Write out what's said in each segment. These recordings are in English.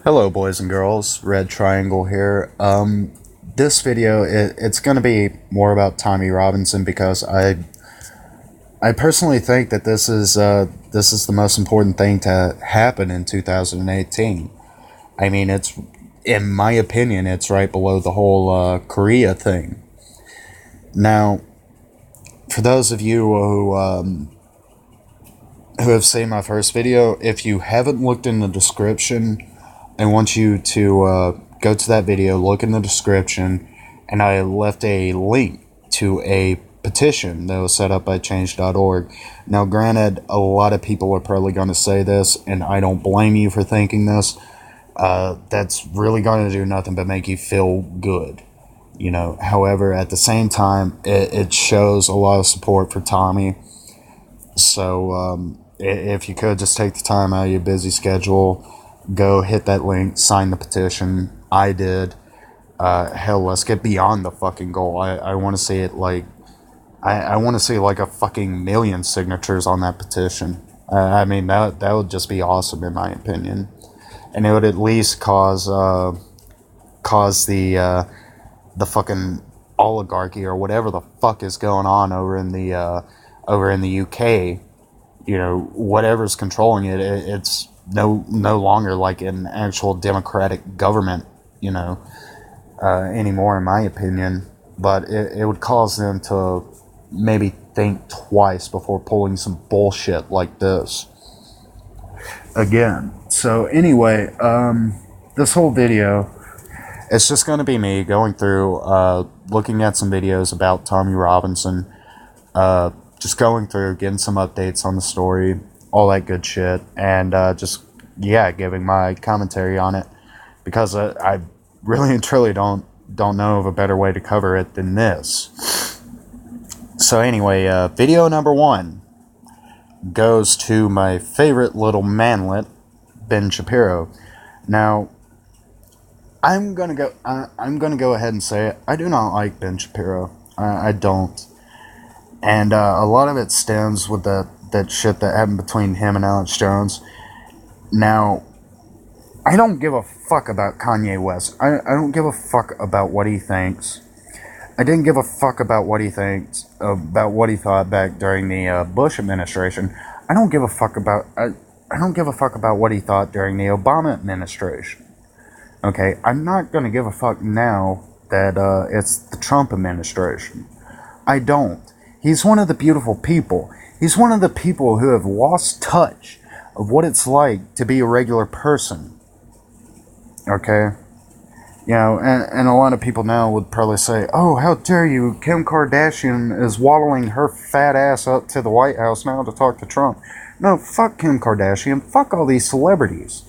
Hello, boys and girls. Red Triangle here. This video it's going to be more about Tommy Robinson because I personally think that this is the most important thing to happen in 2018. I mean, it's in my opinion, it's right below the whole Korea thing. Now, for those of you who have seen my first video, if you haven't looked in the description, I want you to go to that video, look in the description, and I left a link to a petition that was set up by change.org. Now, granted, a lot of people are probably going to say this, and I don't blame you for thinking this. That's really going to do nothing but make you feel good. You know, however, at the same time, it shows a lot of support for Tommy. So, if you could just take the time out of your busy schedule, go hit that link, sign the petition. I did. Hell, let's get beyond the fucking goal. I want to see it like, I want to see like a fucking million signatures on that petition. I mean, that would just be awesome in my opinion. And it would at least cause the fucking oligarchy or whatever the fuck is going on over in the UK. You know, whatever's controlling it, it's no longer like an actual democratic government, you know, anymore in my opinion. But it would cause them to maybe think twice before pulling some bullshit like this again. So anyway, this whole video, it's just going to be me going through, looking at some videos about Tommy Robinson, just going through, getting some updates on the story, all that good shit, and just, yeah, giving my commentary on it, because I really and truly don't know of a better way to cover it than this. So anyway, video number 1 goes to my favorite little manlet, Ben Shapiro. Now, I'm gonna go ahead and say it. I do not like Ben Shapiro. I don't. And a lot of it stems with that shit that happened between him and Alex Jones. Now, I don't give a fuck about Kanye West. I don't give a fuck about what he thinks. I didn't give a fuck about what he thinks, about what he thought back during the Bush administration. I don't give a fuck about what he thought during the Obama administration. Okay, I'm not gonna give a fuck now that it's the Trump administration. I don't. He's one of the beautiful people. He's one of the people who have lost touch of what it's like to be a regular person. Okay? You know, and a lot of people now would probably say, oh, how dare you, Kim Kardashian is waddling her fat ass up to the White House now to talk to Trump. No, fuck Kim Kardashian, fuck all these celebrities.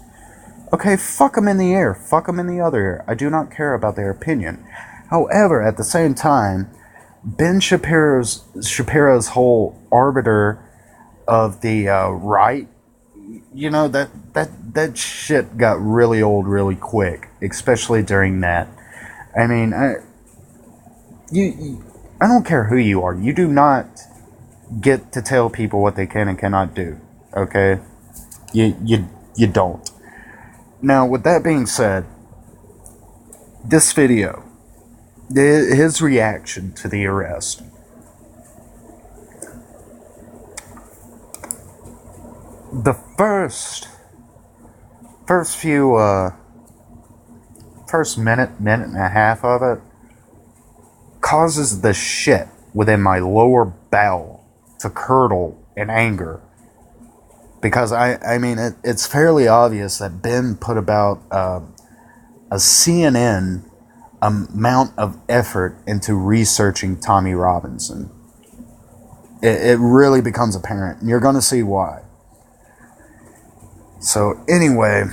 Okay, fuck them in the air, fuck them in the other ear. I do not care about their opinion. However, at the same time, Ben Shapiro's whole arbiter of the right, you know, that shit got really old really quick, especially during that. I mean, I don't care who you are. You do not get to tell people what they can and cannot do. Okay, you don't. Now, with that being said, this video, his reaction to the arrest. The first minute and a half of it causes the shit within my lower bowel to curdle in anger. Because I mean, it's fairly obvious that Ben put about a CNN amount of effort into researching Tommy Robinson. It really becomes apparent, and you're going to see why. So anyway,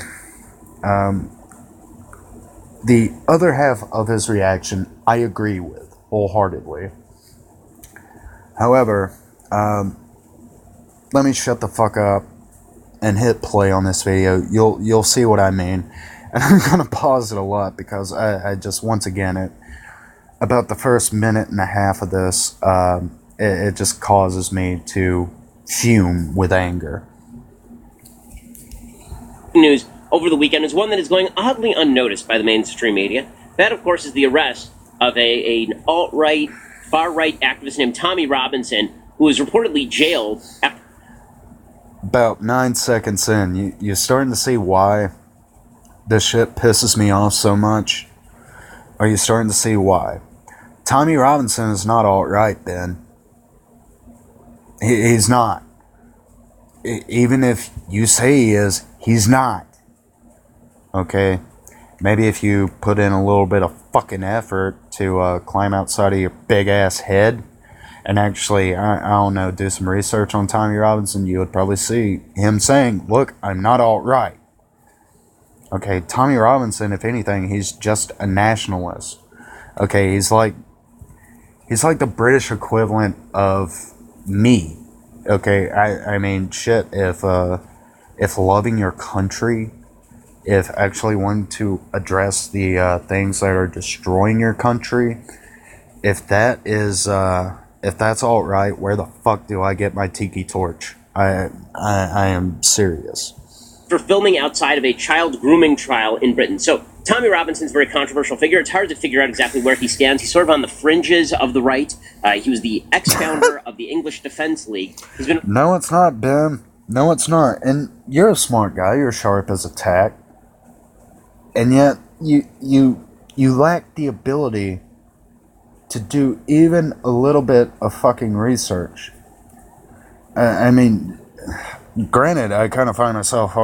the other half of his reaction I agree with wholeheartedly. However, let me shut the fuck up and hit play on this video. You'll see what I mean. And I'm going to pause it a lot because I just, once again, about the first minute and a half of this, it just causes me to fume with anger. News over the weekend is one that is going oddly unnoticed by the mainstream media. That, of course, is the arrest of an alt-right, far-right activist named Tommy Robinson, who was reportedly jailed after... About 9 seconds in, you're starting to see why this shit pisses me off so much. Are you starting to see why? Tommy Robinson is not alt-right, Ben. He's not. Even if you say he is, he's not. Okay? Maybe if you put in a little bit of fucking effort to climb outside of your big-ass head and actually, I don't know, do some research on Tommy Robinson, you would probably see him saying, look, I'm not alt-right. Okay, Tommy Robinson, if anything, he's just a nationalist. Okay, he's like the British equivalent of me. Okay, I mean, shit, if loving your country, if actually wanting to address the things that are destroying your country, if that's alt-right, where the fuck do I get my tiki torch? I am serious. For filming outside of a child grooming trial in Britain. So, Tommy Robinson's a very controversial figure. It's hard to figure out exactly where he stands. He's sort of on the fringes of the right. He was the ex-founder of the English Defence League. He's been... No, it's not, Ben. No, it's not. And you're a smart guy. You're sharp as a tack. And yet, you lack the ability to do even a little bit of fucking research. I mean, granted, I kind of find myself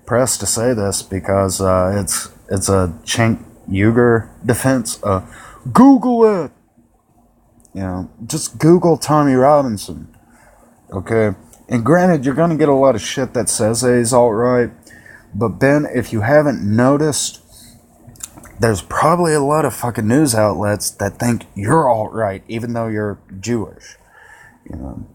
pressed to say this because it's a Cenk Uyghur defense. Google it. You know, just Google Tommy Robinson. Okay, and granted, you're gonna get a lot of shit that says that he's alt-right, but Ben, if you haven't noticed, there's probably a lot of fucking news outlets that think you're alt-right, even though you're Jewish. You know.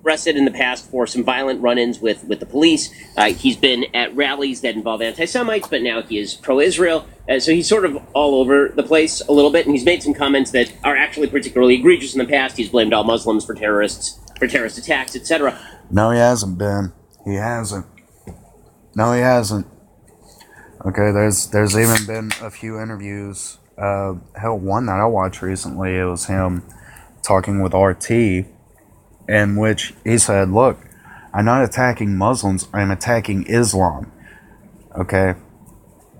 Arrested in the past for some violent run-ins with the police. He's been at rallies that involve anti-Semites, but now he is pro-Israel. So he's sort of all over the place a little bit, and he's made some comments that are actually particularly egregious in the past. He's blamed all Muslims for terrorist attacks, etc. No, he hasn't, Ben. He hasn't. No, he hasn't. Okay, there's even been a few interviews. One that I watched recently, it was him talking with RT, in which he said, look, I'm not attacking Muslims, I'm attacking Islam. Okay?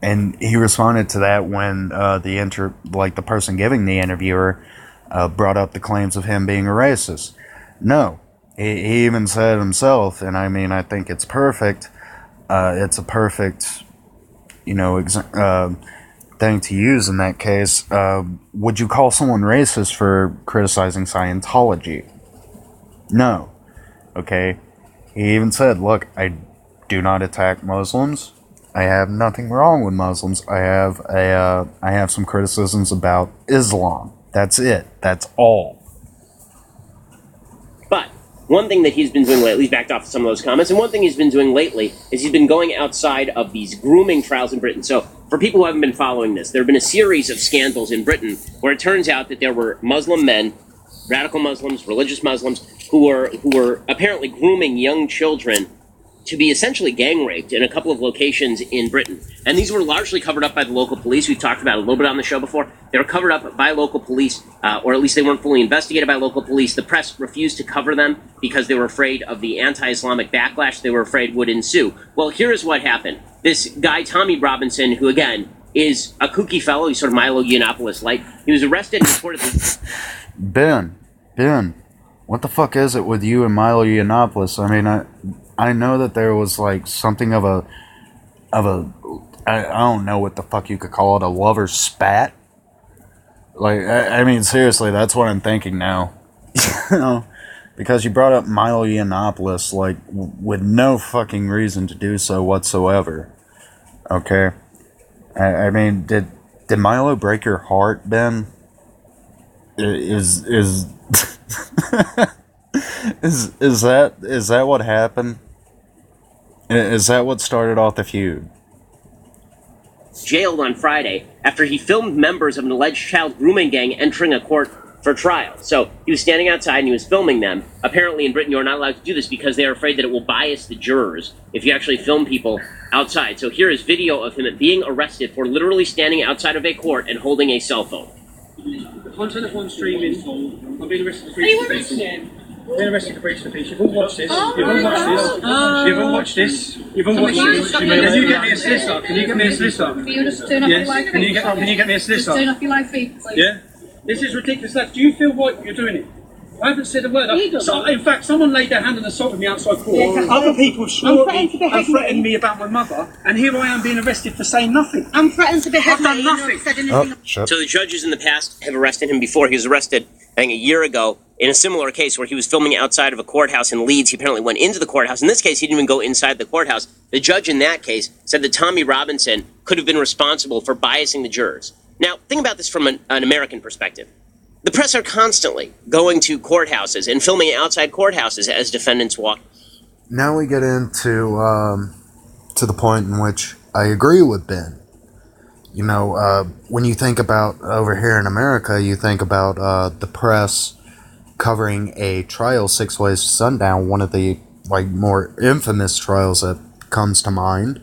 And he responded to that when the person giving the interviewer brought up the claims of him being a racist. No. He even said himself, and I mean, I think it's perfect. It's a perfect, thing to use in that case. Would you call someone racist for criticizing Scientology? No. Okay? He even said, look, I do not attack Muslims. I have nothing wrong with Muslims. I have some criticisms about Islam. That's it. That's all. But one thing that he's been doing lately, he's backed off some of those comments, and one thing he's been doing lately is he's been going outside of these grooming trials in Britain. So for people who haven't been following this, there have been a series of scandals in Britain where it turns out that there were Muslim men, radical Muslims, religious Muslims, who were apparently grooming young children to be essentially gang raped in a couple of locations in Britain. And these were largely covered up by the local police. We've talked about it a little bit on the show before. They were covered up by local police, or at least they weren't fully investigated by local police. The press refused to cover them because they were afraid of the anti-Islamic backlash they were afraid would ensue. Well, here's what happened. This guy, Tommy Robinson, who, again, is a kooky fellow, he's sort of Milo Yiannopoulos-like, he was arrested and reportedly... Ben, what the fuck is it with you and Milo Yiannopoulos? I mean, I know that there was like something of a I don't know what the fuck you could call it, a lover's spat. Like, I mean, seriously, that's what I'm thinking now. You know, because you brought up Milo Yiannopoulos, like, with no fucking reason to do so whatsoever. Okay? I mean, did Milo break your heart, Ben? Is is that what happened? Is that what started off the feud? Jailed on Friday after he filmed members of an alleged child grooming gang entering a court for trial. So he was standing outside and he was filming them. Apparently in Britain, you're not allowed to do this because they are afraid that it will bias the jurors if you actually film people outside. So here is video of him being arrested for literally standing outside of a court and holding a cell phone. On telephone streaming, I'm being arrested for breach of peace. Being arrested for breach of peace. You've all watched this. You've all watched this. You've all watched this. You've all watched this. Can you get me a solicitor? Can you get me a solicitor? Can you just turn off your live feed? Can you get me a solicitor? Just turn off your live feed, please. Yeah? This is ridiculous. Lads, do you feel what you're doing it? I haven't said a word. In fact, someone laid their hand and assaulted me outside court. Other people swore at me and threatened me about my mother, and here I am being arrested for saying nothing. I'm threatened to behead. I've done nothing. So the judges in the past have arrested him before. He was arrested, I think, a year ago in a similar case where he was filming outside of a courthouse in Leeds. He apparently went into the courthouse. In this case, he didn't even go inside the courthouse. The judge in that case said that Tommy Robinson could have been responsible for biasing the jurors. Now, think about this from an American perspective. The press are constantly going to courthouses and filming outside courthouses as defendants walk. Now we get into to the point in which I agree with Ben. You know, when you think about over here in America, you think about the press covering a trial 6 ways to sundown. One of the more infamous trials that comes to mind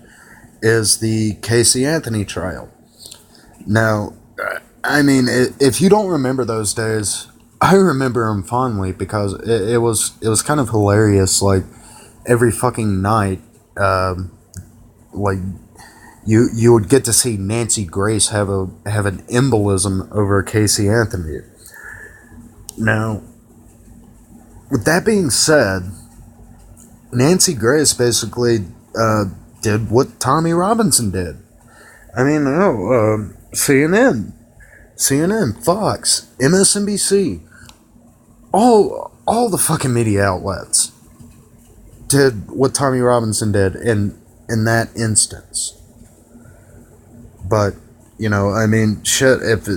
is the Casey Anthony trial. Now, I mean, if you don't remember those days, I remember them fondly because it was kind of hilarious. Like every fucking night, you would get to see Nancy Grace have an embolism over Casey Anthony. Now, with that being said, Nancy Grace basically did what Tommy Robinson did. I mean, CNN, Fox, MSNBC, all the fucking media outlets did what Tommy Robinson did in that instance. But, you know, I mean, shit, if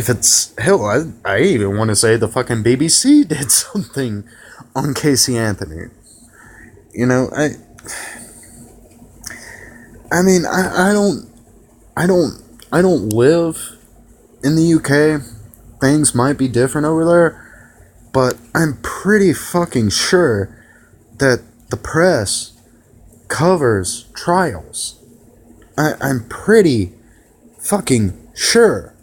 it's, hell, I even want to say the fucking BBC did something on Casey Anthony. You know, I mean, I don't live in the UK. Things might be different over there, but I'm pretty fucking sure that the press covers trials. I'm pretty fucking sure.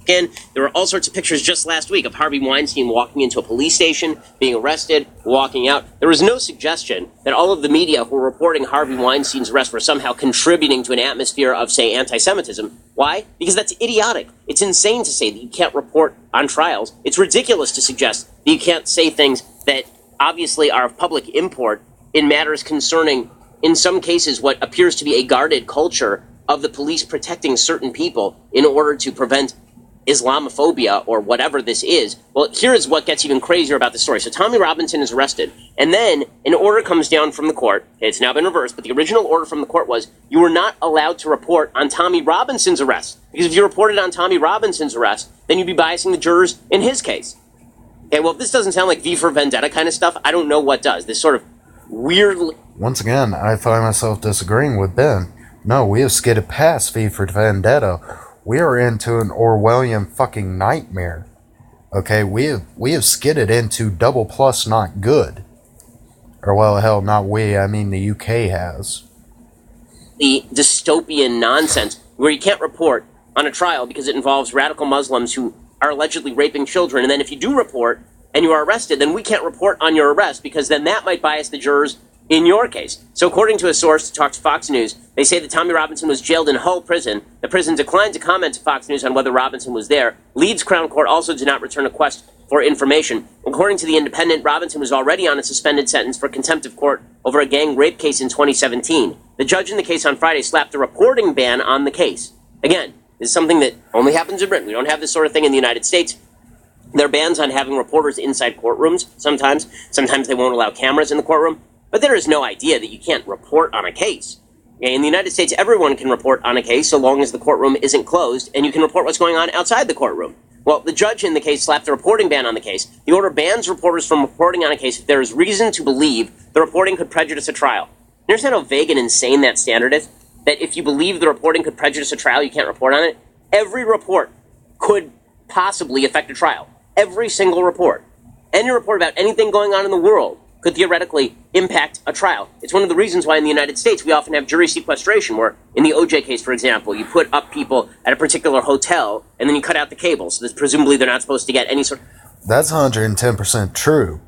Again, there were all sorts of pictures just last week of Harvey Weinstein walking into a police station, being arrested, walking out. There was no suggestion that all of the media who were reporting Harvey Weinstein's arrest were somehow contributing to an atmosphere of, say, anti-Semitism. Why? Because that's idiotic. It's insane to say that you can't report on trials. It's ridiculous to suggest that you can't say things that obviously are of public import in matters concerning, in some cases, what appears to be a guarded culture of the police protecting certain people in order to prevent Islamophobia or whatever this is. Well, here's what gets even crazier about the story. So Tommy Robinson is arrested, and then an order comes down from the court. It's now been reversed, but the original order from the court was you were not allowed to report on Tommy Robinson's arrest, because if you reported on Tommy Robinson's arrest, then you'd be biasing the jurors in his case. Okay, well, if this doesn't sound like V for Vendetta kind of stuff, I don't know what does. This sort of weird... Once again, I find myself disagreeing with Ben. No, we have skidded past V for Vendetta. We are into an Orwellian fucking nightmare. Okay, we have skidded into double plus not good. Or, well, hell, not we, I mean the UK has. The dystopian nonsense where you can't report on a trial because it involves radical Muslims who are allegedly raping children, and then if you do report and you are arrested, then we can't report on your arrest because then that might bias the jurors in your case. So according to a source who talked to Fox News, they say that Tommy Robinson was jailed in Hull Prison. The prison declined to comment to Fox News on whether Robinson was there. Leeds Crown Court also did not return a request for information. According to The Independent, Robinson was already on a suspended sentence for contempt of court over a gang rape case in 2017. The judge in the case on Friday slapped a reporting ban on the case. Again, this is something that only happens in Britain. We don't have this sort of thing in the United States. There are bans on having reporters inside courtrooms sometimes. Sometimes they won't allow cameras in the courtroom. But there is no idea that you can't report on a case. Okay, in the United States, everyone can report on a case so long as the courtroom isn't closed, and you can report what's going on outside the courtroom. Well, the judge in the case slapped the reporting ban on the case. The order bans reporters from reporting on a case if there is reason to believe the reporting could prejudice a trial. You understand how vague and insane that standard is? That if you believe the reporting could prejudice a trial, you can't report on it? Every report could possibly affect a trial. Every single report. Any report about anything going on in the world could theoretically impact a trial. It's one of the reasons why in the United States we often have jury sequestration, where in the OJ case, for example, you put up people at a particular hotel and then you cut out the cable, so that presumably they're not supposed to get any sort of... That's 110% true.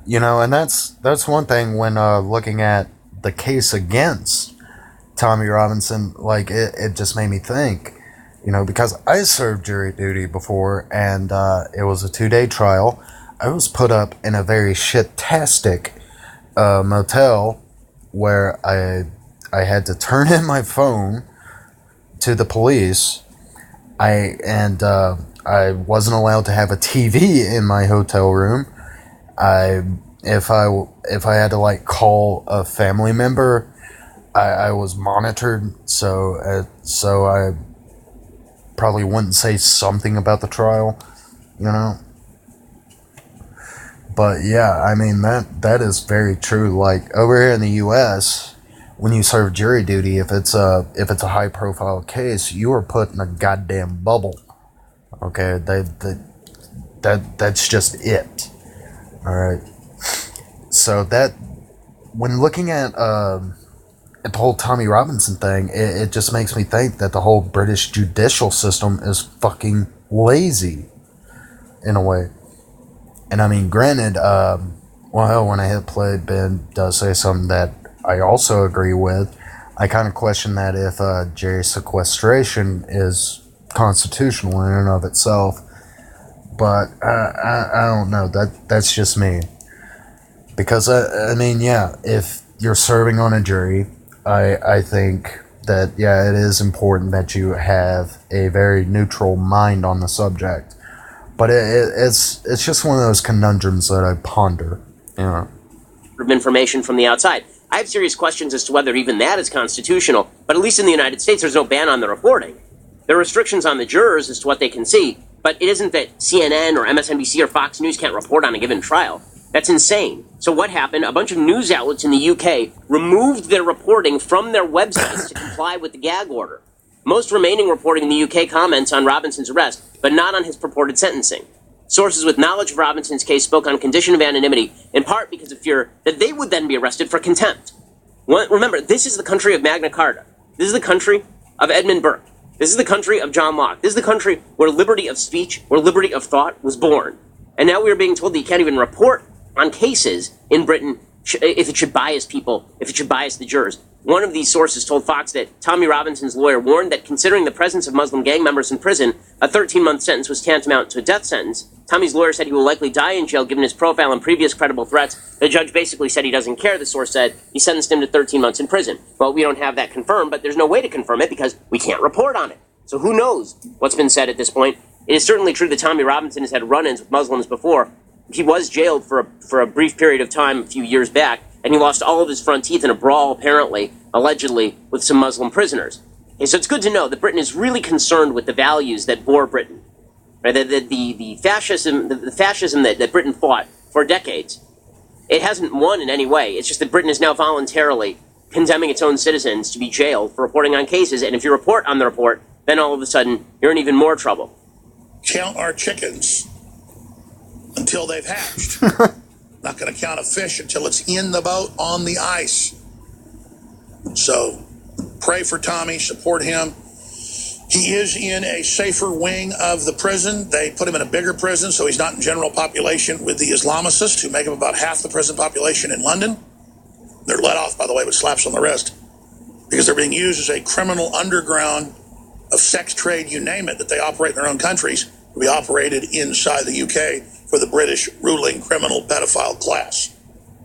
You know, and that's one thing when looking at the case against Tommy Robinson, like, it just made me think, you know, because I served jury duty before, and it was a 2-day trial. I was put up in a very shit-tastic motel where I had to turn in my phone to the police. I wasn't allowed to have a TV in my hotel room. If I had to, like, call a family member, I was monitored, so I probably wouldn't say something about the trial, you know. But yeah, I mean, that is very true. Like, over here in the U.S., when you serve jury duty, if it's a high profile case, you are put in a goddamn bubble. Okay, that's just it. All right. So that, when looking at the whole Tommy Robinson thing, it just makes me think that the whole British judicial system is fucking lazy, in a way. And I mean, granted, well, when I hit play, Ben does say something that I also agree with. I kind of question that if jury sequestration is constitutional in and of itself. But I don't know. That's just me. Because, I mean, yeah, if you're serving on a jury, I think that, yeah, it is important that you have a very neutral mind on the subject. But it's just one of those conundrums that I ponder, you know. Of information from the outside. I have serious questions as to whether even that is constitutional, but at least in the United States there's no ban on the reporting. There are restrictions on the jurors as to what they can see, but it isn't that CNN or MSNBC or Fox News can't report on a given trial. That's insane. So what happened? A bunch of news outlets in the UK removed their reporting from their websites to comply with the gag order. Most remaining reporting in the UK comments on Robinson's arrest, but not on his purported sentencing. Sources with knowledge of Robinson's case spoke on condition of anonymity, in part because of fear that they would then be arrested for contempt. Remember, this is the country of Magna Carta. This is the country of Edmund Burke. This is the country of John Locke. This is the country where liberty of speech, where liberty of thought was born. And now we are being told that you can't even report on cases in Britain if it should bias people, if it should bias the jurors. One of these sources told Fox that Tommy Robinson's lawyer warned that considering the presence of Muslim gang members in prison, a 13-month sentence was tantamount to a death sentence. Tommy's lawyer said he will likely die in jail given his profile and previous credible threats. The judge basically said he doesn't care, the source said. He sentenced him to 13 months in prison. Well, we don't have that confirmed, but there's no way to confirm it because we can't report on it. So who knows what's been said at this point. It is certainly true that Tommy Robinson has had run-ins with Muslims before. He was jailed for a brief period of time a few years back, and he lost all of his front teeth in a brawl, apparently, allegedly, with some Muslim prisoners. Okay, so it's good to know that Britain is really concerned with the values that bore Britain. Right? The fascism that Britain fought for decades, it hasn't won in any way. It's just that Britain is now voluntarily condemning its own citizens to be jailed for reporting on cases, and if you report on the report, then all of a sudden, you're in even more trouble. Count our chickens until they've hatched. Not going to count a fish until it's in the boat on the ice. So pray for Tommy, support him. He is in a safer wing of the prison. They put him in a bigger prison, so he's not in general population with the Islamicists, who make up about half the prison population in London. They're let off, by the way, with slaps on the wrist, because they're being used as a criminal underground of sex trade, you name it, that they operate in their own countries, to be operated inside the UK for the British ruling criminal pedophile class.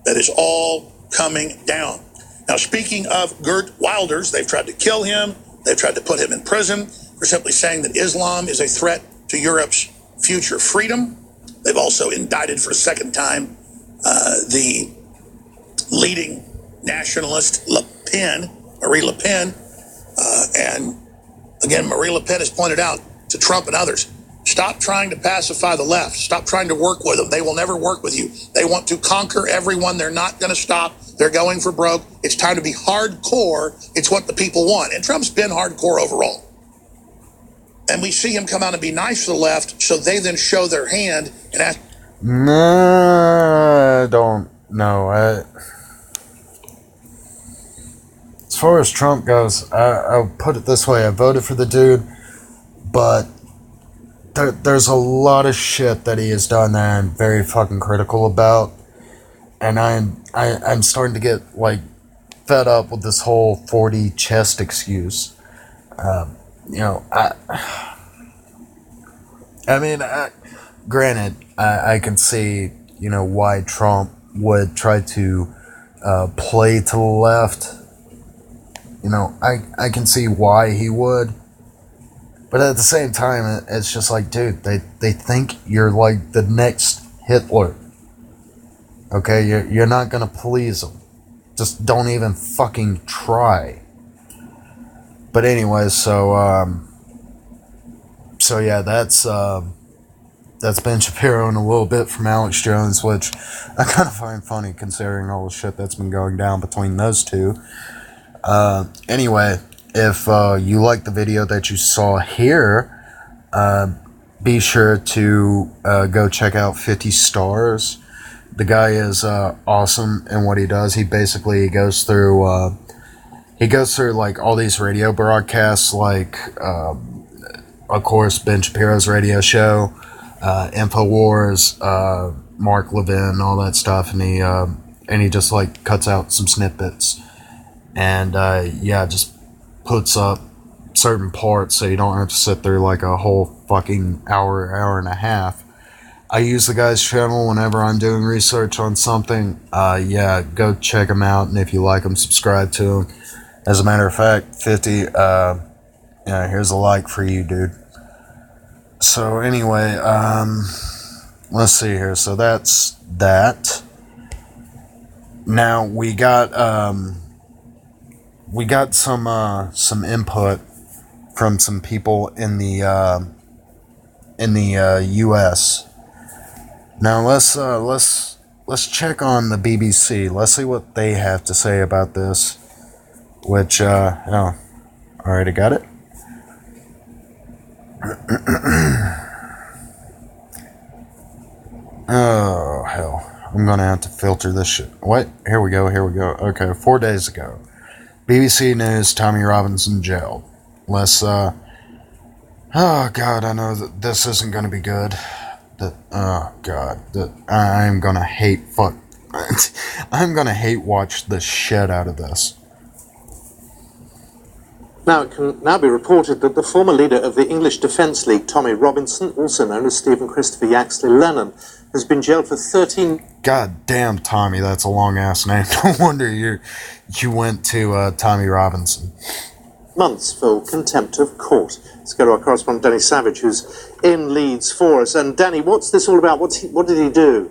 That is all coming down. Now, speaking of Geert Wilders, they've tried to kill him. They've tried to put him in prison for simply saying that Islam is a threat to Europe's future freedom. They've also indicted for a second time the leading nationalist Marie Le Pen. And again, Marie Le Pen has pointed out to Trump and others, stop trying to pacify the left. Stop trying to work with them. They will never work with you. They want to conquer everyone. They're not going to stop. They're going for broke. It's time to be hardcore. It's what the people want. And Trump's been hardcore overall. And we see him come out and be nice to the left, so they then show their hand and ask. Nah, I don't know. As far as Trump goes, I'll put it this way. I voted for the dude, but there's a lot of shit that he has done that I'm very fucking critical about. And I'm starting to get, like, fed up with this whole 40 chest excuse. You know, I mean, granted, I can see, you know, why Trump would try to play to the left. You know, I can see why he would. But at the same time, it's just like, dude, they think you're like the next Hitler. Okay, you're not gonna please them. Just don't even fucking try. But anyway, so yeah, that's Ben Shapiro and a little bit from Alex Jones, which I kind of find funny considering all the shit that's been going down between those two. Anyway, if you like the video that you saw here, be sure to go check out 50 Stars. The guy is awesome in what he does. He basically goes through like all these radio broadcasts, like of course Ben Shapiro's radio show, InfoWars, Mark Levin, all that stuff, and he just like cuts out some snippets, and yeah, just puts up certain parts so you don't have to sit through like a whole fucking hour and a half. I use the guy's channel whenever I'm doing research on something. Yeah, go check him out, and if you like him, subscribe to him. As a matter of fact, 50, yeah, here's a like for you, dude. So anyway, let's see here. So that's that. Now we got some input from some people in the U.S. Now let's check on the BBC. Let's see what they have to say about this. Which oh, alright, I got it. Oh hell, I'm gonna have to filter this shit. What? Here we go. Okay, 4 days ago, BBC News: Tommy Robinson jailed. Let's oh god, I know that this isn't gonna be good. Oh god, I'm gonna hate I'm gonna hate watch the shit out of this. Now, it can now be reported that the former leader of the English Defence League, Tommy Robinson, also known as Stephen Christopher Yaxley Lennon, has been jailed for 13... God damn, Tommy, that's a long-ass name. No wonder you went to Tommy Robinson. ...months for contempt of court. Let's go to our correspondent, Danny Savage, who's in Leeds for us. And Danny, what's this all about? What did he do?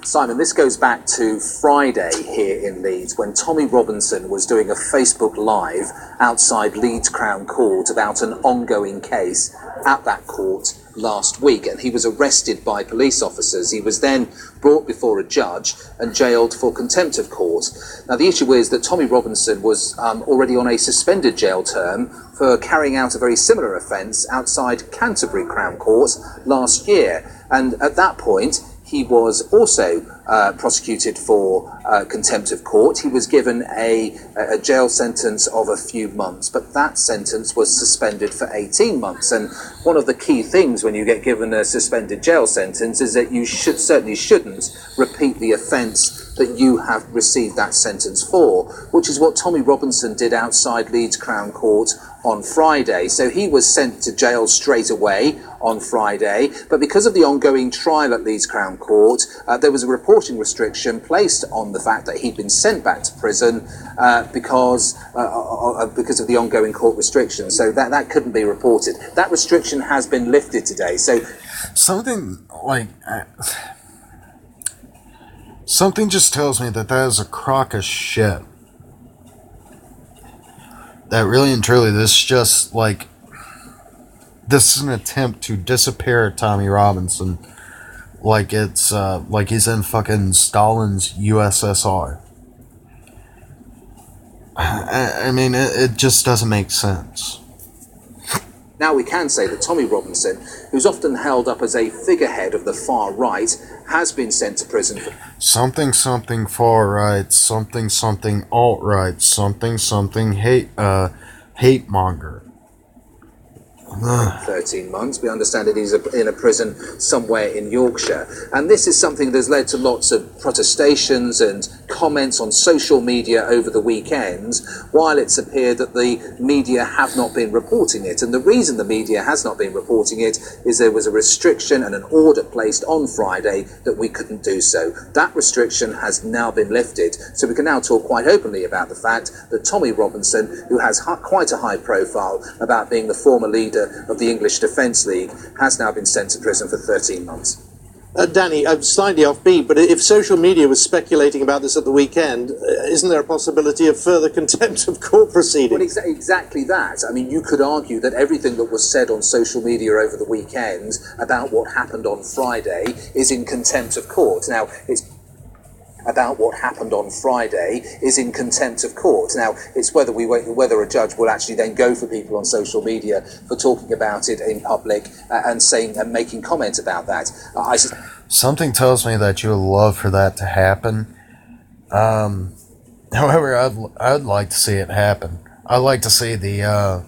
Simon, this goes back to Friday here in Leeds when Tommy Robinson was doing a Facebook Live outside Leeds Crown Court about an ongoing case at that court last week, and he was arrested by police officers. He was then brought before a judge and jailed for contempt of court. Now, the issue is that Tommy Robinson was already on a suspended jail term for carrying out a very similar offence outside Canterbury Crown Court last year, and at that point he was also prosecuted for contempt of court. He was given a jail sentence of a few months, but that sentence was suspended for 18 months. And one of the key things when you get given a suspended jail sentence is that you certainly shouldn't repeat the offence that you have received that sentence for, which is what Tommy Robinson did outside Leeds Crown Court on Friday. So he was sent to jail straight away on Friday, but because of the ongoing trial at Leeds Crown Court, there was a reporting restriction placed on the fact that he'd been sent back to prison because of the ongoing court restrictions. So that couldn't be reported. That restriction has been lifted today. So something like something just tells me that is a crock of shit. That really and truly, this is an attempt to disappear Tommy Robinson, like it's like he's in fucking Stalin's USSR. I mean, it just doesn't make sense. Now we can say that Tommy Robinson, who's often held up as a figurehead of the far right, has been sent to prison for something something far right, something something alt right, something something hate monger. 13 months. We understand that he's in a prison somewhere in Yorkshire. And this is something that's led to lots of protestations and comments on social media over the weekends, while it's appeared that the media have not been reporting it. And the reason the media has not been reporting it is there was a restriction and an order placed on Friday that we couldn't do so. That restriction has now been lifted. So we can now talk quite openly about the fact that Tommy Robinson, who has quite a high profile about being the former leader of the English Defence League, has now been sent to prison for 13 months. Danny, I'm slightly offbeat, but if social media was speculating about this at the weekend, isn't there a possibility of further contempt of court proceedings? Well, exactly that. I mean, you could argue that everything that was said on social media over the weekend about what happened on Friday is in contempt of court. Now, it's about what happened on Friday is in contempt of court. Now, it's whether a judge will actually then go for people on social media for talking about it in public and saying and making comment about that. Something tells me that you would love for that to happen. However, I'd like to see it happen. I'd like to see the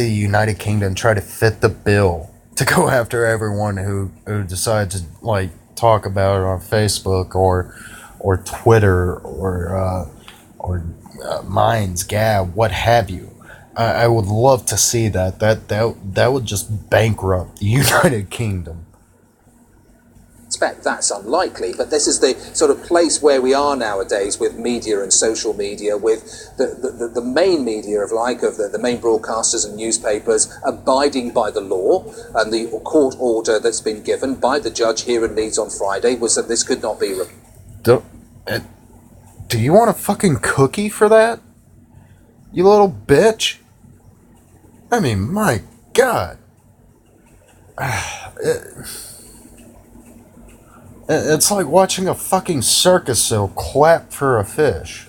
United Kingdom try to fit the bill to go after everyone who decides to talk about it on Facebook or Twitter or Minds, Gab, what have you. I would love to see that. That would just bankrupt the United Kingdom. Expect that's unlikely, but this is the sort of place where we are nowadays with media and social media, with the main media of the main broadcasters and newspapers abiding by the law, and the court order that's been given by the judge here in Leeds on Friday was that this could not be Do you want a fucking cookie for that? You little bitch? I mean, my God. It's like watching a fucking circus show clap for a fish.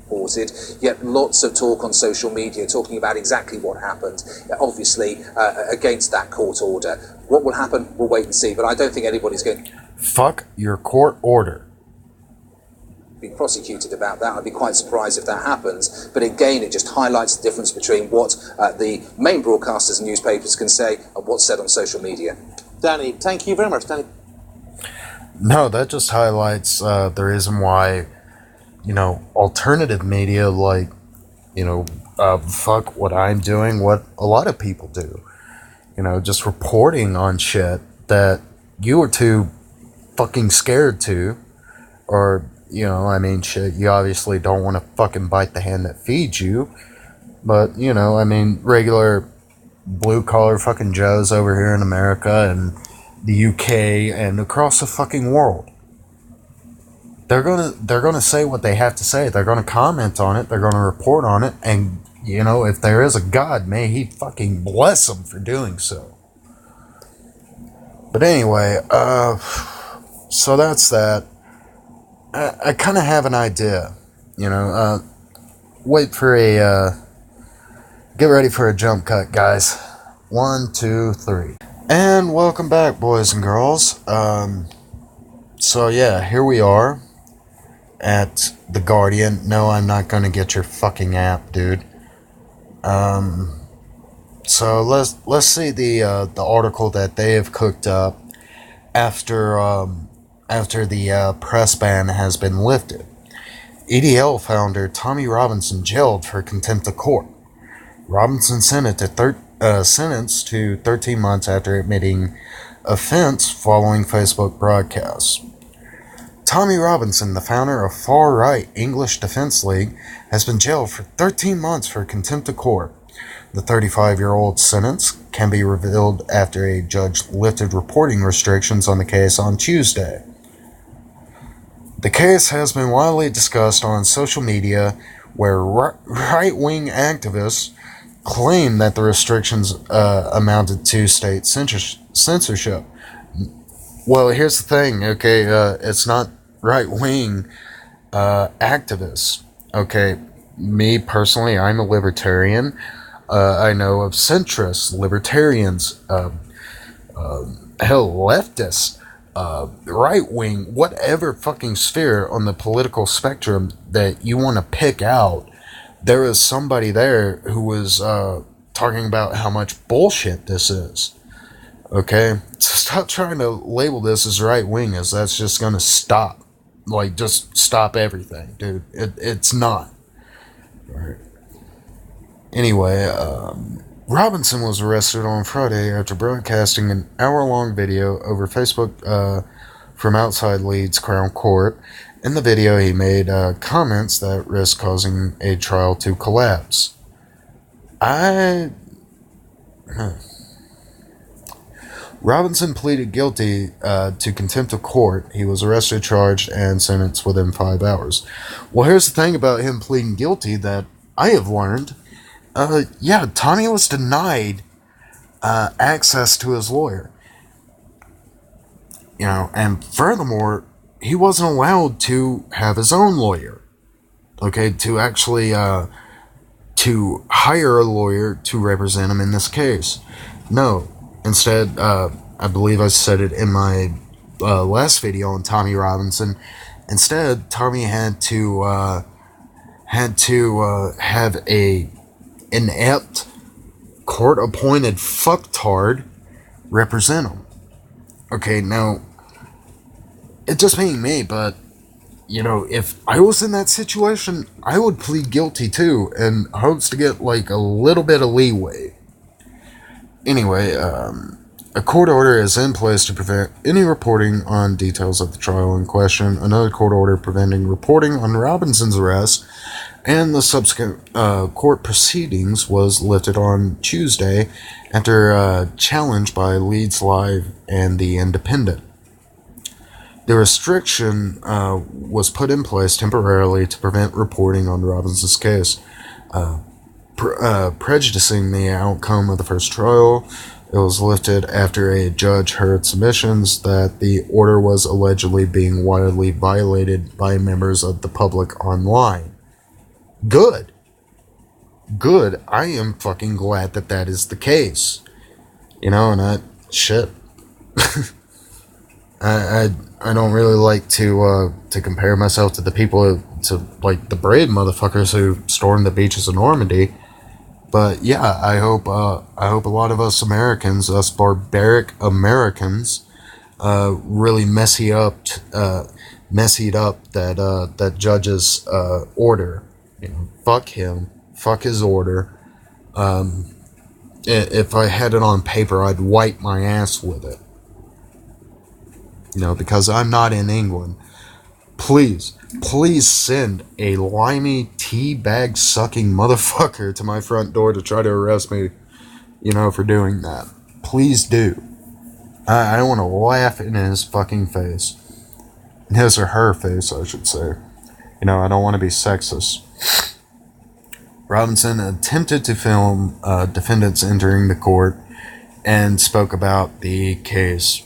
Reported, yet lots of talk on social media talking about exactly what happened, obviously against that court order. What will happen, we'll wait and see, but I don't think anybody's going to fuck your court order. Be prosecuted about that. I'd be quite surprised if that happens, but again it just highlights the difference between what the main broadcasters and newspapers can say and what's said on social media. Danny, thank you very much. Danny. No, that just highlights the reason why, alternative media fuck what I'm doing, what a lot of people do. Just reporting on shit that you were too fucking scared to, or, shit, you obviously don't want to fucking bite the hand that feeds you, but, regular blue-collar fucking Joes over here in America and the UK and across the fucking world. They're gonna say what they have to say. They're gonna comment on it. They're gonna report on it. And if there is a God, may he fucking bless them for doing so. But anyway, so that's that. I kind of have an idea. Wait for get ready for a jump cut, guys. 1, 2, 3. And welcome back, boys and girls. So yeah, here we are at The Guardian. No, I'm not gonna get your fucking app, dude. So let's see the article that they have cooked up after the press ban has been lifted. EDL founder Tommy Robinson jailed for contempt of court. Robinson sentenced to 13 months after admitting offense following Facebook broadcasts. Tommy Robinson, the founder of far-right English Defence League, has been jailed for 13 months for contempt of court. The 35-year-old sentence can be revealed after a judge lifted reporting restrictions on the case on Tuesday. The case has been widely discussed on social media, where right-wing activists claim that the restrictions amounted to state censorship. Well, here's the thing, okay? It's not right-wing activists, okay? Me, personally, I'm a libertarian. I know of centrists, libertarians, hell, leftists, right wing, whatever fucking sphere on the political spectrum that you want to pick out. There is somebody there who was talking about how much bullshit this is. Okay? So stop trying to label this as right wing, as that's just gonna stop. Like, just stop everything, dude. It's not. Right. Anyway, Robinson was arrested on Friday after broadcasting an hour-long video over Facebook from outside Leeds Crown Court. In the video, he made comments that risk causing a trial to collapse. Robinson pleaded guilty to contempt of court. He was arrested, charged, and sentenced within 5 hours. Well, here's the thing about him pleading guilty that I have learned. Yeah, Tommy was denied access to his lawyer. You know, and furthermore, he wasn't allowed to have his own lawyer. Okay, to actually to hire a lawyer to represent him in this case. No. Instead, I believe I said it in my last video on Tommy Robinson. Instead, Tommy had to have a inept, court-appointed fucktard represent him. Okay, now, it just being me, but, you know, if I was in that situation, I would plead guilty too, in hopes to get, like, a little bit of leeway. Anyway, a court order is in place to prevent any reporting on details of the trial in question. Another court order preventing reporting on Robinson's arrest and the subsequent court proceedings was lifted on Tuesday after a challenge by Leeds Live and The Independent. The restriction was put in place temporarily to prevent reporting on Robinson's case, prejudicing the outcome of the first trial. It was lifted after a judge heard submissions that the order was allegedly being widely violated by members of the public online. Good. Good. I am fucking glad that that is the case. You know, and shit. I don't really like to compare myself to the people, to like the brave motherfuckers who stormed the beaches of Normandy. But yeah, I hope a lot of us Americans, us barbaric Americans, really messied up that judge's order. You know, fuck him, fuck his order. If I had it on paper, I'd wipe my ass with it. You know, because I'm not in England. Please send a limey teabag sucking motherfucker to my front door to try to arrest me, you know, for doing that. Please do. I want to laugh in his fucking face. In his or her face, I should say. You know, I don't want to be sexist. Robinson attempted to film defendants entering the court and spoke about the case.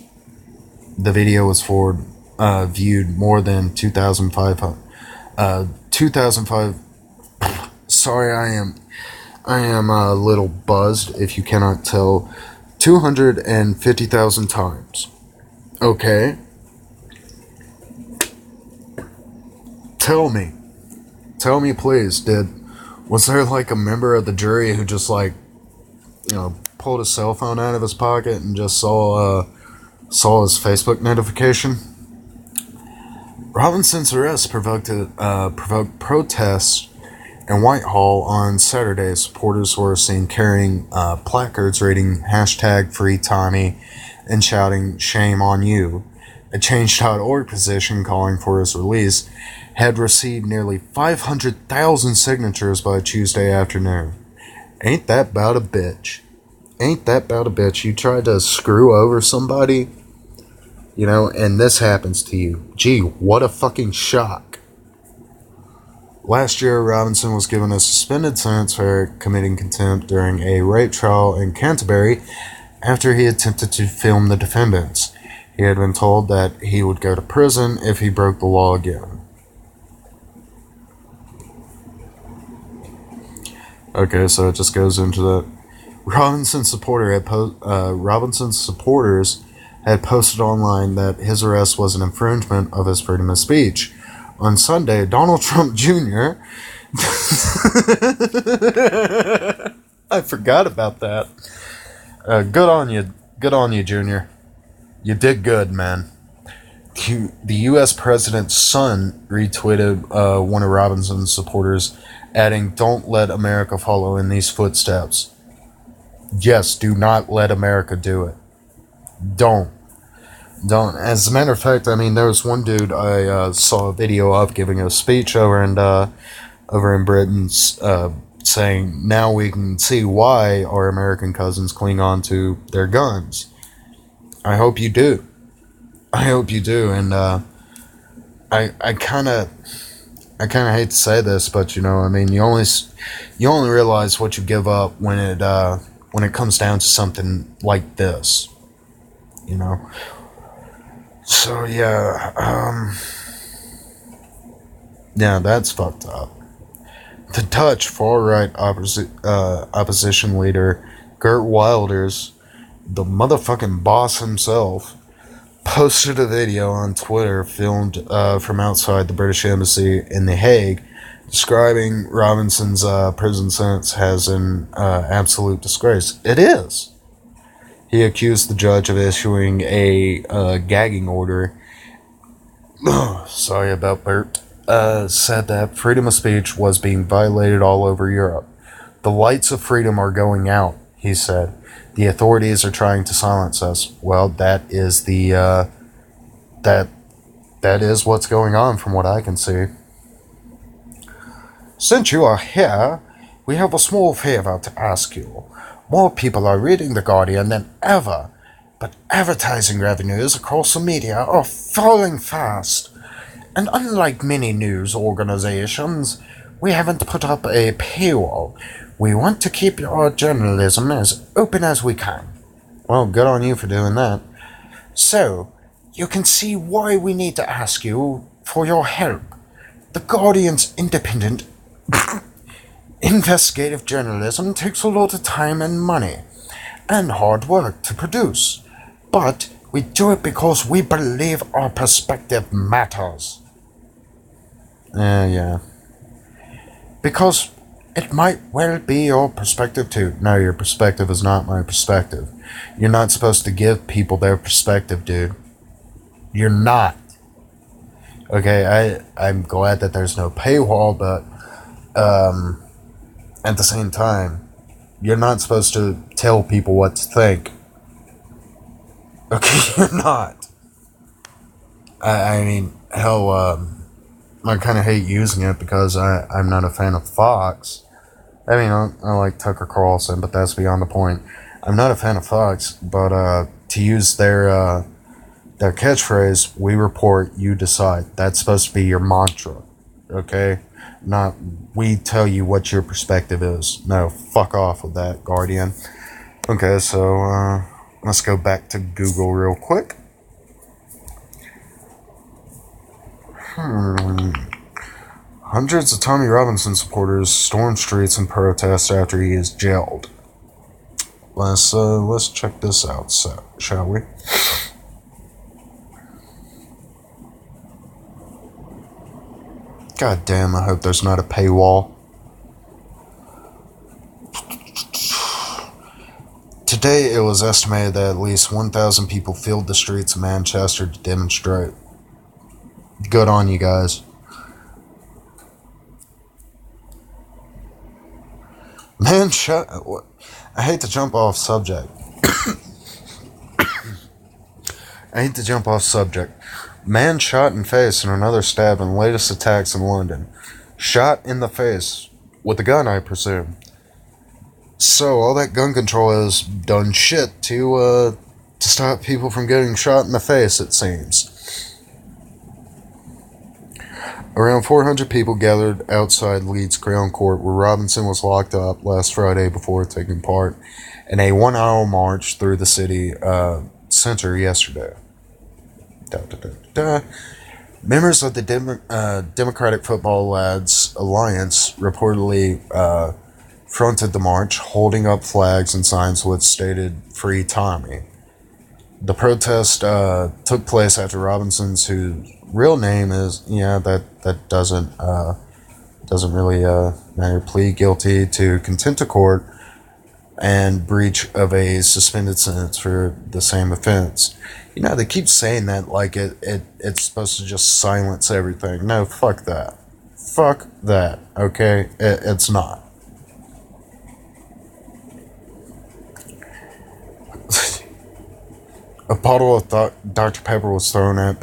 The video was viewed more than 2,500. Sorry, I am a little buzzed, if you cannot tell. 250,000 times. Okay. Tell me please, was there like a member of the jury who just like, you know, pulled his cell phone out of his pocket and just saw his Facebook notification? Robinson's arrest provoked protests in Whitehall on Saturday. Supporters were seen carrying placards reading #FreeTommy and shouting "Shame on you." A Change.org petition calling for his release had received nearly 500,000 signatures by Tuesday afternoon. Ain't that about a bitch? Ain't that about a bitch? You tried to screw over somebody, you know, and this happens to you. Gee, what a fucking shock. Last year, Robinson was given a suspended sentence for committing contempt during a rape trial in Canterbury after he attempted to film the defendants. He had been told that he would go to prison if he broke the law again. Okay, so it just goes into that. Robinson's supporters had posted online that his arrest was an infringement of his freedom of speech. On Sunday, Donald Trump Jr. I forgot about that. Good on you, Junior. You did good, man. The U.S. president's son retweeted one of Robinson's supporters, adding, "Don't let America follow in these footsteps." Yes, do not let America do it. Don't. As a matter of fact, I mean, there was one dude I saw a video of giving a speech over in Britain, saying, now we can see why our American cousins cling on to their guns. I hope you do. And I kind of hate to say this, but you know, I mean, you only realize what you give up when it comes down to something like this, you know. So yeah, that's fucked up. The Dutch far-right opposition leader Geert Wilders, the motherfucking boss himself, posted a video on Twitter filmed from outside the British Embassy in The Hague, describing Robinson's prison sentence as an absolute disgrace. It is. He accused the judge of issuing a gagging order. Sorry about Bert. Said that freedom of speech was being violated all over Europe. The lights of freedom are going out, he said. The authorities are trying to silence us. Well, that is that is what's going on from what I can see. Since you are here, we have a small favor to ask you. More people are reading The Guardian than ever, but advertising revenues across the media are falling fast. And unlike many news organizations, we haven't put up a paywall. We want to keep our journalism as open as we can. Well, good on you for doing that. So, you can see why we need to ask you for your help. The Guardian's independent investigative journalism takes a lot of time and money, and hard work to produce. But we do it because we believe our perspective matters. Yeah. Because it might well be your perspective too. No, your perspective is not my perspective. You're not supposed to give people their perspective, dude. You're not. Okay, I'm glad that there's no paywall, but at the same time, you're not supposed to tell people what to think. Okay, you're not. I mean, hell, I kind of hate using it because I'm not a fan of Fox. I mean, I like Tucker Carlson, but that's beyond the point. I'm not a fan of Fox, but to use their catchphrase, "We report, you decide." That's supposed to be your mantra, okay? Not we tell you what your perspective is. No, fuck off with that, Guardian. Okay, so let's go back to Google real quick. Hundreds of Tommy Robinson supporters storm streets in protest after he is jailed. Let's check this out, shall we? God damn, I hope there's not a paywall. Today, it was estimated that at least 1,000 people filled the streets of Manchester to demonstrate. Good on you guys. I hate to jump off subject. Man shot in face and another stabbed in latest attacks in London. Shot in the face. With a gun, I presume. So, all that gun control has done shit to stop people from getting shot in the face, it seems. Around 400 people gathered outside Leeds Crown Court, where Robinson was locked up last Friday before taking part in a 1-hour march through the city center yesterday. Members of the Democratic Football Lads Alliance reportedly fronted the march, holding up flags and signs which stated "Free Tommy." The protest took place after Robinson's, whose real name is, that doesn't really matter, plead guilty to contempt of court and breach of a suspended sentence for the same offense. They keep saying that like it's supposed to just silence everything. No, fuck that. Fuck that, okay? It's not. A bottle of Dr. Pepper was thrown at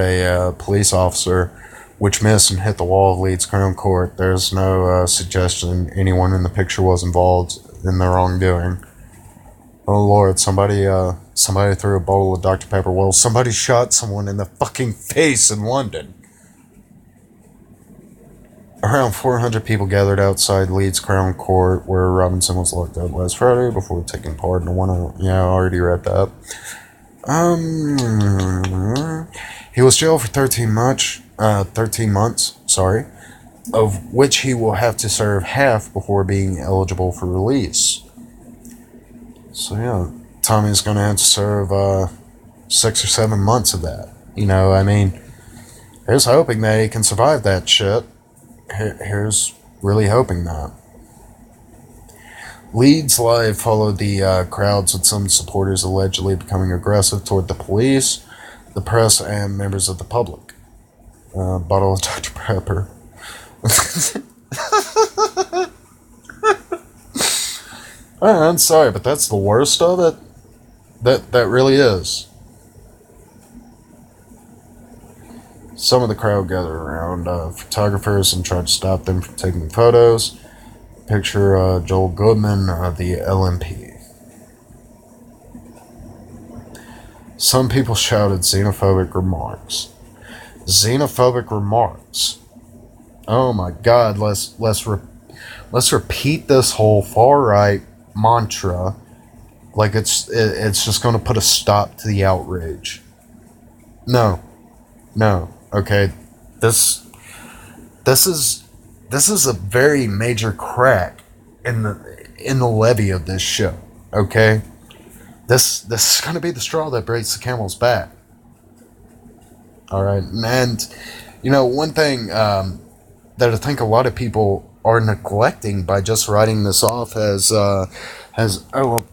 a police officer, which missed and hit the wall of Leeds Crown Court. There's no suggestion anyone in the picture was involved in the wrongdoing. Oh Lord, somebody threw a bottle of Dr. Pepper. Well, somebody shot someone in the fucking face in London. Around 400 people gathered outside Leeds Crown Court, where Robinson was locked up last Friday before taking part in one. I already read that. He was jailed for 13 months, of which he will have to serve half before being eligible for release. So yeah, Tommy's gonna have to serve 6 or 7 months of that. Here's hoping that he can survive that shit. Here's really hoping that. Leeds Live followed the crowds, with some supporters allegedly becoming aggressive toward the police, the press, and members of the public. Bottle of Dr. Pepper. I'm sorry, but that's the worst of it. That really is. Some of the crowd gathered around photographers and tried to stop them from taking photos. Picture Joel Goodman of the LMP. Some people shouted xenophobic remarks. Xenophobic remarks. Oh my God! Let's repeat this whole far right mantra, like it's just going to put a stop to the outrage. No. Okay, this is a very major crack in the levee of this show. Okay, this is going to be the straw that breaks the camel's back. All right, and one thing that I think a lot of people are neglecting by just writing this off as a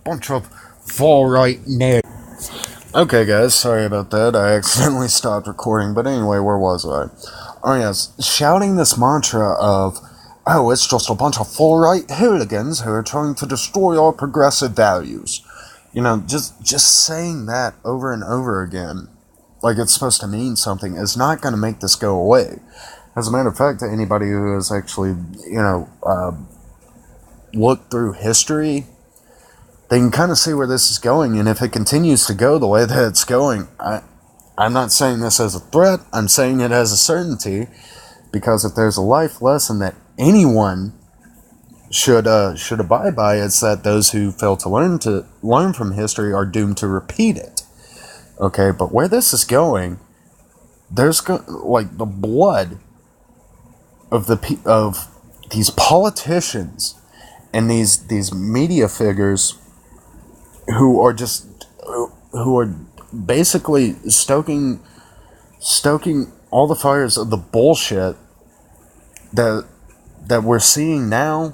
bunch of far right nerds. Okay, guys, sorry about that. I accidentally stopped recording, but anyway, where was I? Oh yes, shouting this mantra of, it's just a bunch of far-right hooligans who are trying to destroy our progressive values. Just saying that over and over again, like it's supposed to mean something, is not going to make this go away. As a matter of fact, anybody who has actually, looked through history, they can kind of see where this is going, and if it continues to go the way that it's going, I'm not saying this as a threat, I'm saying it as a certainty, because if there's a life lesson that anyone should abide by, it's that those who fail to learn from history are doomed to repeat it. Okay, but where this is going, there's the blood of these politicians and these media figures who are basically stoking all the fires of the bullshit that we're seeing now.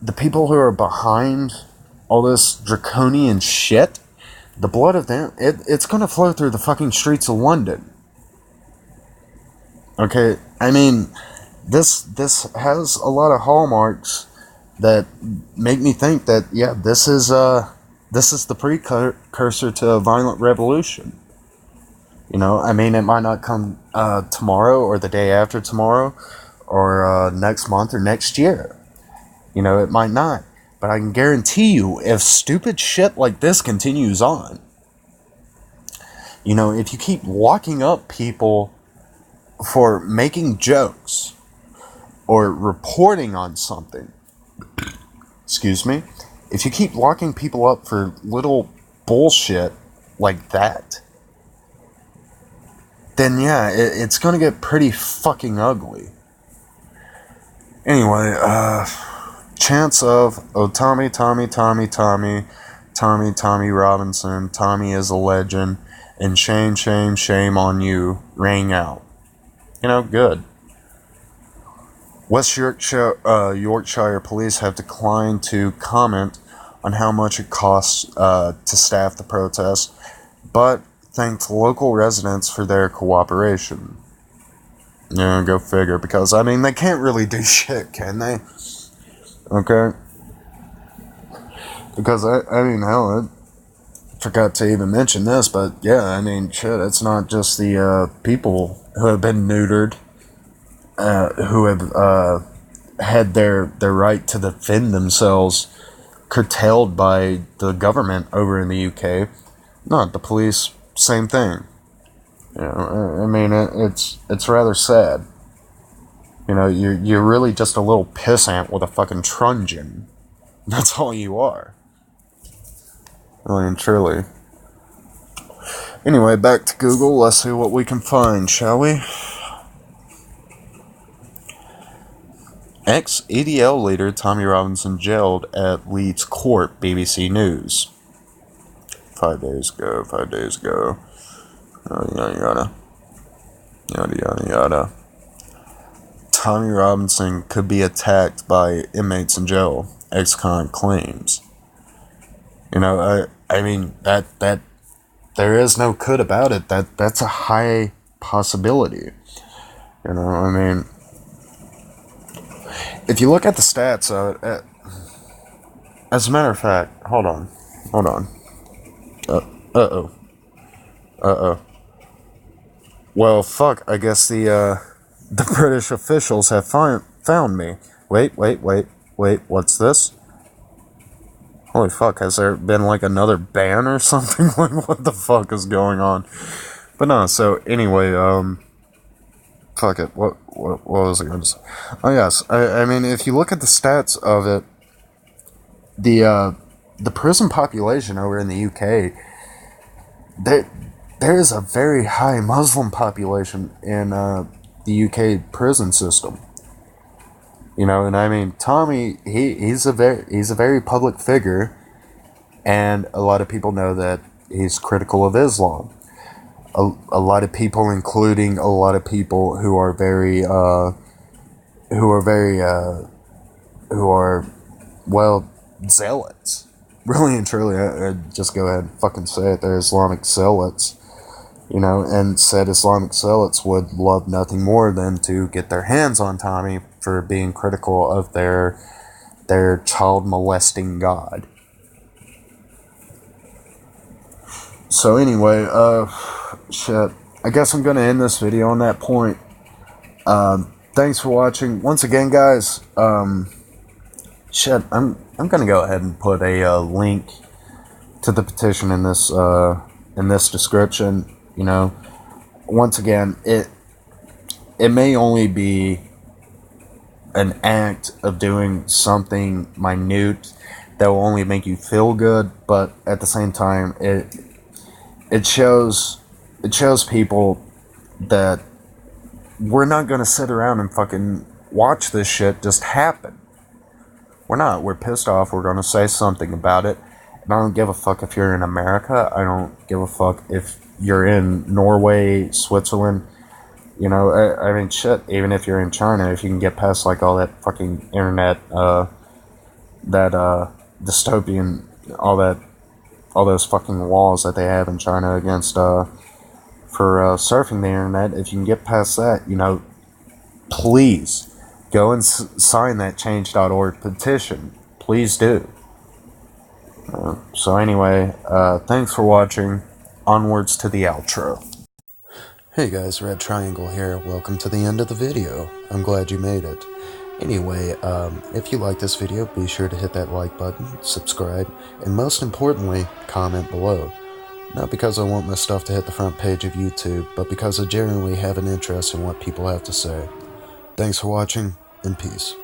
The people who are behind all this draconian shit, the blood of them, it's going to flow through the fucking streets of London. Okay, I mean, this has a lot of hallmarks that make me think that, yeah, this is the precursor to a violent revolution. I mean, it might not come tomorrow or the day after tomorrow or next month or next year. It might not. But I can guarantee you, if stupid shit like this continues on, if you keep locking up people for making jokes or reporting on something, excuse me, if you keep locking people up for little bullshit like that, then yeah, it's gonna get pretty fucking ugly. Anyway, chants of, oh, Tommy Robinson, Tommy is a legend, and shame on you, rang out. You know, good. West Yorkshire police have declined to comment on how much it costs to staff the protest, but thanked local residents for their cooperation. Yeah, go figure, because, I mean, they can't really do shit, can they? Okay? Because, I mean, hell, I forgot to even mention this, but, yeah, I mean, shit, it's not just the people who have been neutered, who have had their right to defend themselves curtailed by the government over in the UK. Not the police, same thing. You know, I mean, it's rather sad. You know, you're really just a little pissant with a fucking truncheon. That's all you are. Really and truly. Anyway, back to Google. Let's see what we can find, shall we? Ex-EDL leader Tommy Robinson jailed at Leeds court, BBC News. 5 days ago. Yada yada. Tommy Robinson could be attacked by inmates in jail, ex-con claims. You know, I mean, that there is no could about it. That's a high possibility. You know, I mean, if you look at the stats of it, as a matter of fact, hold on. Well, fuck, I guess the British officials have found me. Wait, what's this? Holy fuck, has there been like another ban or something? Like, what the fuck is going on? But no, so anyway, fuck it, what was I going to say? Oh yes, I mean, if you look at the stats of it, the prison population over in the UK, there is a very high Muslim population in the UK prison system. You know, and I mean, Tommy, he's a very public figure, and a lot of people know that he's critical of Islam. A lot of people, including a lot of people who are zealots. Really and truly, I just go ahead and fucking say it. They're Islamic zealots. You know, and said Islamic zealots would love nothing more than to get their hands on Tommy for being critical of their child molesting god. So anyway, shit. I guess I'm gonna end this video on that point. Thanks for watching. Once again, guys, shit, I'm gonna go ahead and put a link to the petition in this description. You know, once again, it may only be an act of doing something minute that will only make you feel good, but at the same time, it shows people that we're not gonna sit around and fucking watch this shit just happen. We're not. We're pissed off. We're gonna say something about it. And I don't give a fuck if you're in America. I don't give a fuck if you're in Norway, Switzerland. You know, I mean, shit, even if you're in China, if you can get past, like, all that fucking internet, dystopian, all those fucking laws that they have in China against, for surfing the internet, if you can get past that, you know, please go and sign that change.org petition. Please do. So anyway, thanks for watching. Onwards to the outro. Hey guys, Red Triangle here. Welcome to the end of the video. I'm glad you made it. Anyway, if you like this video, be sure to hit that like button, subscribe, and most importantly, comment below. Not because I want my stuff to hit the front page of YouTube, but because I genuinely have an interest in what people have to say. Thanks for watching, and peace.